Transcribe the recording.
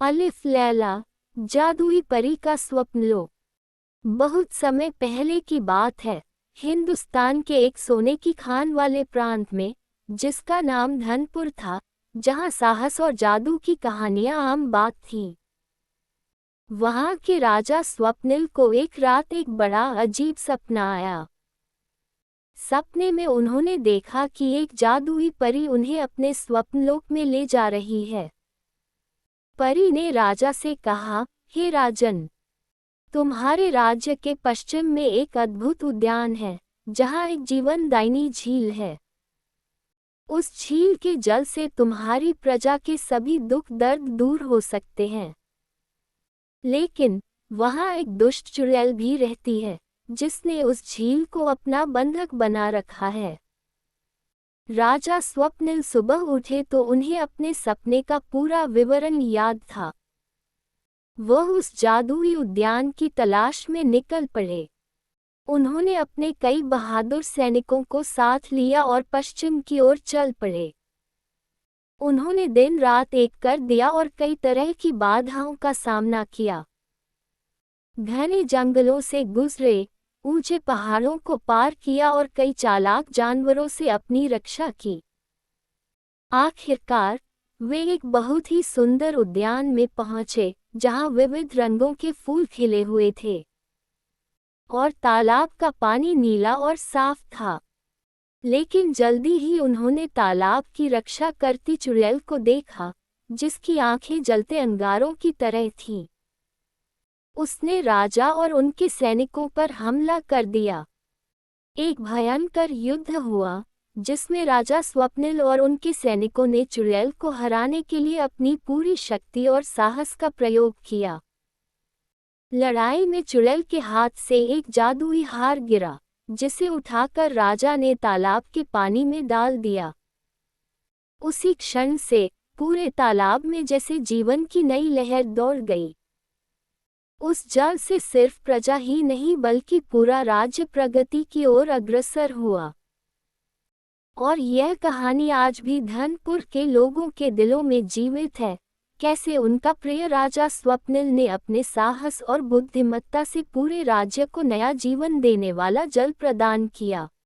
अलिफ लैला, जादुई परी का स्वप्न लो। बहुत समय पहले की बात है, हिंदुस्तान के एक सोने की खान वाले प्रांत में, जिसका नाम धनपुर था, जहां साहस और जादू की कहानियां आम बात थीं। वहां के राजा स्वप्निल को एक रात एक बड़ा अजीब सपना आया। सपने में उन्होंने देखा कि एक जादुई परी उन्हें अपने स्वप्नलोक में ले जा रही है। परी ने राजा से कहा, हे राजन, तुम्हारे राज्य के पश्चिम में एक अद्भुत उद्यान है, जहां एक जीवनदायिनी झील है। उस झील के जल से तुम्हारी प्रजा के सभी दुख दर्द दूर हो सकते हैं। लेकिन वहां एक दुष्ट चुड़ैल भी रहती है, जिसने उस झील को अपना बंधक बना रखा है। राजा स्वप्निल सुबह उठे तो उन्हें अपने सपने का पूरा विवरण याद था। वह उस जादुई उद्यान की तलाश में निकल पड़े। उन्होंने अपने कई बहादुर सैनिकों को साथ लिया और पश्चिम की ओर चल पड़े। उन्होंने दिन रात एक कर दिया और कई तरह की बाधाओं का सामना किया। घने जंगलों से गुजरे, ऊंचे पहाड़ों को पार किया और कई चालाक जानवरों से अपनी रक्षा की। आखिरकार वे एक बहुत ही सुंदर उद्यान में पहुंचे, जहां विविध रंगों के फूल खिले हुए थे और तालाब का पानी नीला और साफ था। लेकिन जल्दी ही उन्होंने तालाब की रक्षा करती चुड़ैल को देखा, जिसकी आंखें जलते अंगारों की तरह थीं। उसने राजा और उनके सैनिकों पर हमला कर दिया। एक भयंकर युद्ध हुआ, जिसमें राजा स्वप्निल और उनके सैनिकों ने चुड़ैल को हराने के लिए अपनी पूरी शक्ति और साहस का प्रयोग किया। लड़ाई में चुड़ैल के हाथ से एक जादुई हार गिरा, जिसे उठाकर राजा ने तालाब के पानी में डाल दिया। उसी क्षण से पूरे तालाब में जैसे जीवन की नई लहर दौड़ गई। उस जल से सिर्फ प्रजा ही नहीं बल्कि पूरा राज्य प्रगति की ओर अग्रसर हुआ। और यह कहानी आज भी धनपुर के लोगों के दिलों में जीवित है, कैसे उनका प्रिय राजा स्वप्निल ने अपने साहस और बुद्धिमत्ता से पूरे राज्य को नया जीवन देने वाला जल प्रदान किया।